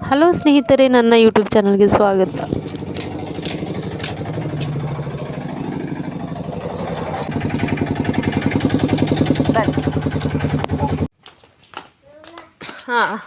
Hello ಸ್ನೇಹಿತರೆ, ನನ್ನ YouTube ಚಾನಲ್ಗೆ ಸ್ವಾಗತ. ಹಾಂ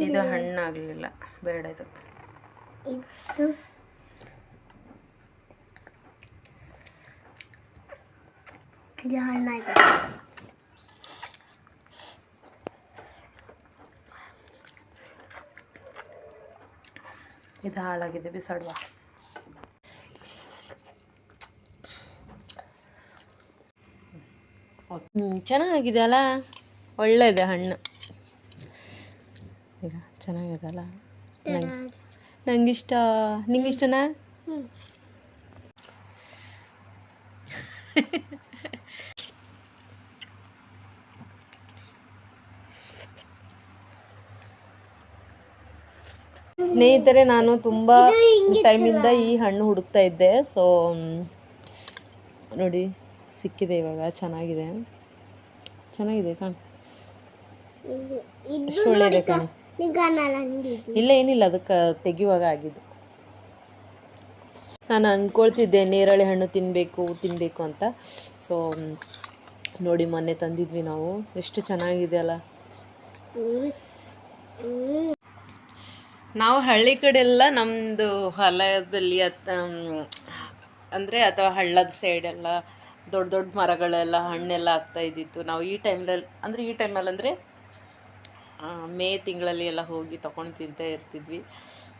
ಇದು ಹಣ್ಣಾಗಲಿಲ್ಲ, ಬೇಡ. ಇದು ಹಣ್ಣಾಯ್ತು. ಇದು ಹಾಳಾಗಿದೆ, ಬಿಸಾಡುವ. ಚೆನ್ನಾಗಿದೆ ಅಲ್ಲ, ಒಳ್ಳೆಯದೆ ಹಣ್ಣು. ಈಗ ಚೆನ್ನಾಗಿದೆ ಅಲ್ಲ, ನಂಗಿಷ್ಟ. ನಿಂಗಿಷ್ಟನಾ? ಸ್ನೇಹಿತರೆ, ನಾನು ತುಂಬ ಟೈಮಿಂದ ಈ ಹಣ್ಣು ಹುಡುಕ್ತಾ ಇದ್ದೆ. ಸೊ ನೋಡಿ, ಸಿಕ್ಕಿದೆ ಇವಾಗ. ಚೆನ್ನಾಗಿದೆ ಕಾಣ. ಎಷ್ಟು ಒಳ್ಳೆಯದೆ ಕಾಣ. ಇಲ್ಲ, ಏನಿಲ್ಲ, ಅದಕ್ಕೆ ತೆಗೆಯುವಾಗ ಆಗಿದ್ದು. ನಾನು ಅಂದ್ಕೊಳ್ತಿದ್ದೆ ನೇರಳೆ ಹಣ್ಣು ತಿನ್ನಬೇಕು ಅಂತ. ಸೊ ನೋಡಿ, ಮೊನ್ನೆ ತಂದಿದ್ವಿ ನಾವು. ಎಷ್ಟು ಚೆನ್ನಾಗಿದೆ ಅಲ್ಲ. ನಾವು ಹಳ್ಳಿ ಕಡೆ ಎಲ್ಲ ನಮ್ಮದು ಹೊಲದಲ್ಲಿ ಅಂದರೆ ಅಥವಾ ಹಳ್ಳದ ಸೈಡೆಲ್ಲ ದೊಡ್ಡ ದೊಡ್ಡ ಮರಗಳೆಲ್ಲ ಹಣ್ಣೆಲ್ಲ ಆಗ್ತಾ ಇದ್ದಿತ್ತು. ನಾವು ಈ ಟೈಮಲ್ಲಿ ಅಂದರೆ ಮೇ ತಿಂಗಳಲ್ಲಿ ಎಲ್ಲ ಹೋಗಿ ತೊಗೊಂಡು ತಿಂತಾ ಇರ್ತಿದ್ವಿ.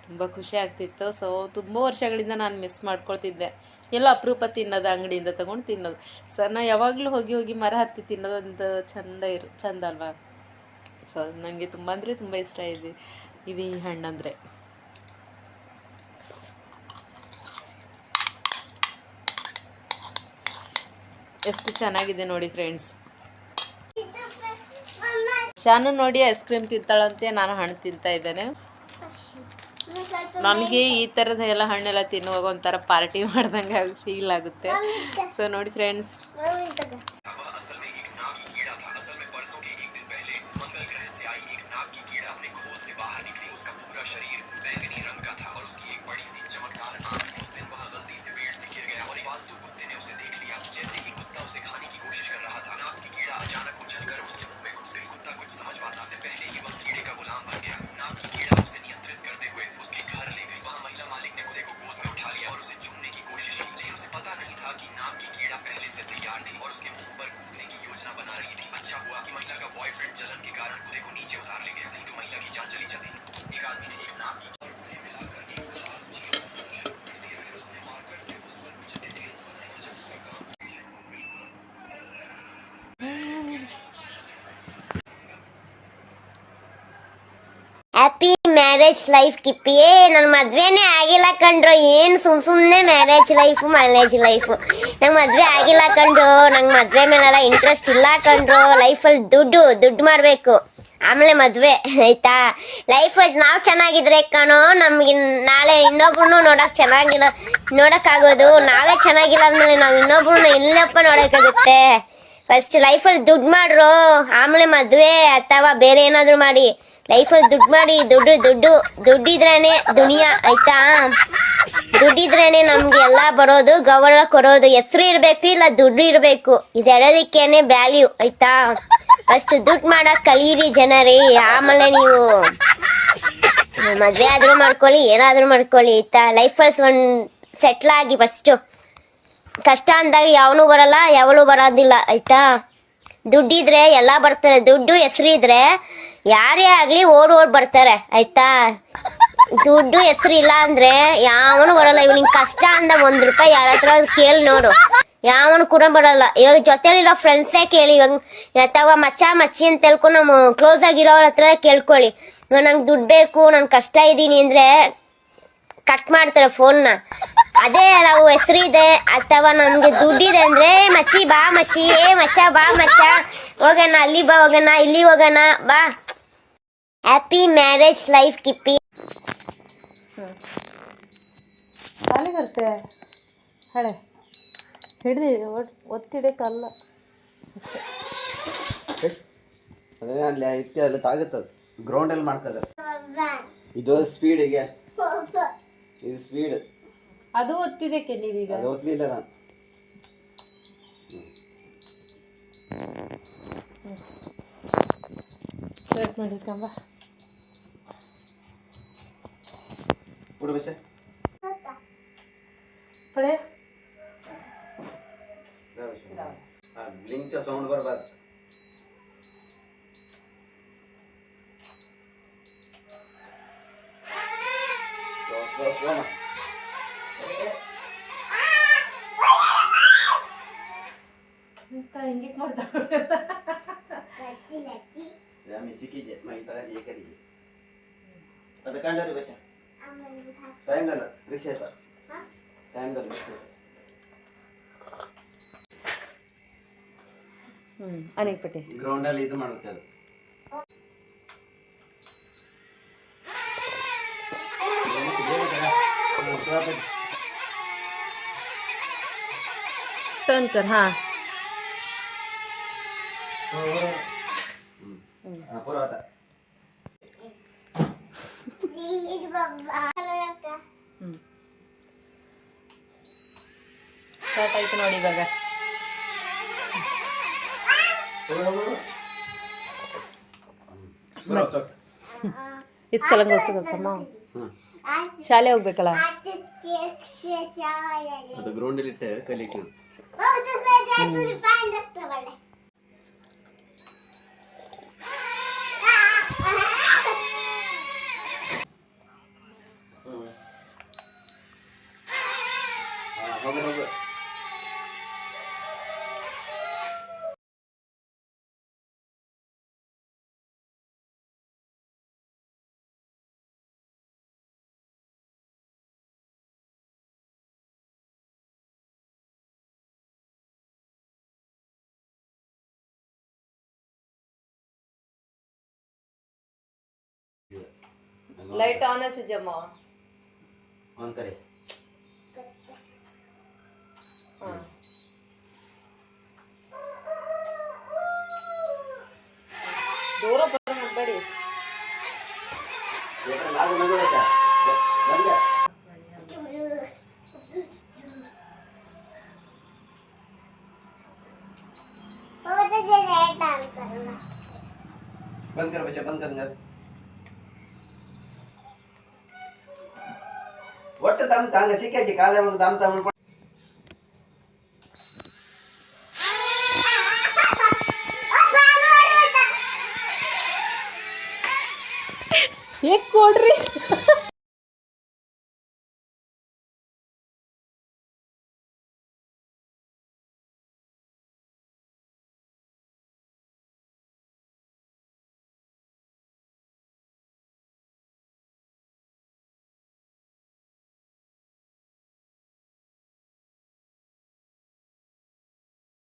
ತುಂಬ ಖುಷಿ ಆಗ್ತಿತ್ತು. ಸೊ ತುಂಬ ವರ್ಷಗಳಿಂದ ನಾನು ಮಿಸ್ ಮಾಡ್ಕೊಳ್ತಿದ್ದೆ. ಎಲ್ಲ ಅಪರೂಪ ತಿನ್ನೋದು, ಅಂಗಡಿಯಿಂದ ತೊಗೊಂಡು ತಿನ್ನೋದು. ಸೊ ನಾನು ಯಾವಾಗಲೂ ಹೋಗಿ ಮರ ಹತ್ತಿ ತಿನ್ನೋದೊಂದು ಚಂದ ಅಲ್ವಾ. ಸೊ ನನಗೆ ತುಂಬ ಅಂದರೆ ತುಂಬ ಇಷ್ಟ ಇದೆ ಇದು ಈ ಹಣ್ಣಂದರೆ. ಎಷ್ಟು ಚೆನ್ನಾಗಿದೆ ನೋಡಿ ಫ್ರೆಂಡ್ಸ್. ಶಾನು ನೋಡಿ ಐಸ್ ಕ್ರೀಮ್ ತಿಂತಾಳಂತೆ, ನಾನು ಹಣ್ಣು ತಿಂತಾ ಇದ್ದೇನೆ. ನನಗೆ ಈ ಥರದ ಎಲ್ಲ ಹಣ್ಣೆಲ್ಲ ತಿನ್ನುವಾಗ ಒಂಥರ ಪಾರ್ಟಿ ಮಾಡ್ದಂಗೆ ಫೀಲ್ ಆಗುತ್ತೆ. ಸೊ ನೋಡಿ ಫ್ರೆಂಡ್ಸ್, ಹ್ಯಾಪಿ ಮ್ಯಾರೇಜ್ ಲೈಫ್ ಕಿಪ್ಪಿಯೇ. ನನ್ನ ಮದ್ವೆನೇ ಆಗಿಲ್ಲ ಕಣ್ರು. ಏನು ಸುಮ್ಮನೆ ಮ್ಯಾರೇಜ್ ಲೈಫು ನಂಗೆ ಮದ್ವೆ ಆಗಿಲ್ಲ ಕಣ್ರು. ನಂಗೆ ಮದ್ವೆ ಮೇಲೆಲ್ಲ ಇಂಟ್ರೆಸ್ಟ್ ಇಲ್ಲ ಕಣ್ರು. ಲೈಫಲ್ಲಿ ದುಡ್ಡು ಮಾಡಬೇಕು, ಆಮೇಲೆ ಮದ್ವೆ, ಆಯ್ತಾ. ಲೈಫಲ್ಲಿ ನಾವು ಚೆನ್ನಾಗಿದ್ರೆ ಕಣೋ ನಮ್ಗೆ ನಾಳೆ ಇನ್ನೊಬ್ರು ನೋಡೋಕ್ಕಾಗೋದು. ನಾವೇ ಚೆನ್ನಾಗಿಲ್ಲ ಅಂದ್ಮೇಲೆ ನಾವು ಇನ್ನೊಬ್ರು ಎಲ್ಲಪ್ಪ ನೋಡೋಕ್ಕಾಗುತ್ತೆ. ಫಸ್ಟ್ ಲೈಫಲ್ಲಿ ದುಡ್ಡು ಮಾಡ್ರು, ಆಮೇಲೆ ಮದ್ವೆ ಅಥವಾ ಬೇರೆ ಏನಾದರೂ ಮಾಡಿ. ಲೈಫಲ್ಲಿ ದುಡ್ಡು ಮಾಡಿ. ದುಡ್ಡಿದ್ರೇನೆ ದುನಿಯಾ, ಆಯ್ತಾ. ದುಡ್ಡಿದ್ರೇನೆ ನಮ್ಗೆ ಎಲ್ಲ ಬರೋದು, ಗೌರವ ಕೊಡೋದು. ಹೆಸರು ಇರಬೇಕು, ಇಲ್ಲ ದುಡ್ಡು ಇರಬೇಕು. ಇದೆರಡಕ್ಕೇನೆ ವ್ಯಾಲ್ಯೂ, ಆಯ್ತಾ. ಫಸ್ಟ್ ದುಡ್ಡು ಮಾಡಕ್ ಕಲೀರಿ ಜನರೇ, ಆಮೇಲೆ ನೀವು ಮದ್ವೆ ಆದ್ರೂ ಮಾಡ್ಕೊಳ್ಳಿ, ಏನಾದ್ರೂ ಮಾಡ್ಕೊಳ್ಳಿ, ಆಯ್ತಾ. ಲೈಫಲ್ಲಿ ಸೆಟ್ಲಾಗಿ ಫಸ್ಟು. ಕಷ್ಟ ಅಂದಾಗ ಯಾವನು ಬರಲ್ಲ, ಯಾವಳು ಬರೋದಿಲ್ಲ ಆಯ್ತಾ. ದುಡ್ಡಿದ್ರೆ ಎಲ್ಲ ಬರ್ತಾರೆ, ದುಡ್ಡು ಹೆಸರು ಇದ್ರೆ ಯಾರೇ ಆಗ್ಲಿ ಓಡ್ ಬರ್ತಾರೆ ಆಯ್ತಾ. ದುಡ್ಡು ಹೆಸರು ಇಲ್ಲ ಅಂದ್ರೆ ಯಾವನು ಬರಲ್ಲ. ಇವ್ ನಿಂಗೆ ಕಷ್ಟ ಅಂದಾಗ 1 ರೂಪಾಯಿ ಯಾರ ಹತ್ರ ಕೇಳಿ ನೋಡು, ಯಾವನು ಕೂಡ ಬರಲ್ಲ. ಇವಾಗ ಜೊತೆಲಿರೋ ಫ್ರೆಂಡ್ಸೇ ಕೇಳಿ, ಇವಾಗ ಅಥವಾ ಮಚ್ಚ ಮಚ್ಚಿ ಅಂತ ಹೇಳ್ಕೊಂಡು ನಮ್ಮ ಕ್ಲೋಸ್ ಆಗಿರೋರ ಹತ್ರ ಕೇಳ್ಕೊಳ್ಳಿ, ನಂಗೆ ದುಡ್ಡು ಬೇಕು, ನಾನು ಕಷ್ಟ ಇದ್ದೀನಿ ಅಂದ್ರೆ ಕಟ್ ಮಾಡ್ತಾರೆ ಫೋನ್ನ. ಅದೇ ನಾವು ಹೆಸರಿದೆ ಅಥವಾ ನಮ್ಗೆ ದುಡ್ಡಿದೆ ಅಂದ್ರೆ ಮಚ್ಚಿ ಬಾ ಮಚ್ಚಿ, ಮಚ್ಚ ಬಾ ಮಚ್ಚ, ಹೋಗೋಣ ಅಲ್ಲಿ ಬಾ, ಹೋಗೋಣ ಇಲ್ಲಿ ಹೋಗೋಣ ಬಾ. ಹ್ಯಾಪಿ ಮ್ಯಾರೇಜ್ ಲೈಫ್ ಕಿಪ್ಪಿ. ಕಾಲಿಗರ್ತೆ ಹಳೆ ಹಿಡ್ದು ಒತ್ತಿಡಕ್ಕಲ್ಲ ಅಷ್ಟೇ. ಅದೇ ಅಲ್ಲಿ ಇತ್ತೆ ಅಲ್ಲಿ ತಾಗುತ್ತದೆ, ಗ್ರೌಂಡಲ್ಲಿ ಮಾಡ್ತದೆ. ಇದು ಸ್ಪೀಡಿಗೆ, ಇದು ಸ್ಪೀಡ್. ಅದು ಒತ್ತಿದಕ್ಕೆ ನೀವೀಗ ಅದು ಒತ್ತಲಿಲ್ಲ ನಾನು. ಸ್ಟಾರ್ಟ್ ಮಾಡಿ ಕಂಬ ಬಿಡು ಬಸ್ಸೆ ಪಡೆ ಬ್ಲಿಂಕ್ ಸೌಂಡ್ ಬರಬಾರ್ದು. ಹಿಂಗೆ ಮಾಡ್ತಾಳೆ ಸಿಕ್ಕಿದ್ದೆ ಮೈ ತಗೊಂಡು ಏಕರಿಗೆ ಅದು ಕಂಡರು ಬಸ್ಸೆ ಟೈಮ್ದಲ್ಲ ರಿಕ್ಷಾ ಆಯ್ತಾ ಟೈಮ್ದಲ್ಲಿ ಬಸ್ ಅನೇಕಪಟ್ಟಿ ಗ್ರೌಂಡಲ್ಲಿ ಇದು ಮಾಡುತ್ತೆ ಅದು. टर्न कर हाँ पूरा होता ಸ್ಟಾರ್ಟ್ ಆಯ್ತು ನೋಡಿ ಇವಾಗ. ಇಸ್ಕಲಂಗೋಸಮ್ಮ ಶಾಲೆ ಹೋಗ್ಬೇಕಲ್ಲ, ಅದು ಗ್ರೌಂಡಲ್ಲಿ ಇಟ್ಟೆ ಕಲಿಕೆ. लाइट ऑन है से जमा ऑन करे हाँ दूर पर मत बड़ी ये तो लागू ना करो क्या बंद कर बंद कर बच्चा बंद कर ಒಟ್ಟು ತಮ್ಮ ತಾಂಗ ಸಿಕ್ಕಾಕಿ ಕಾಲ ದಮ್ ತಮ್ಮ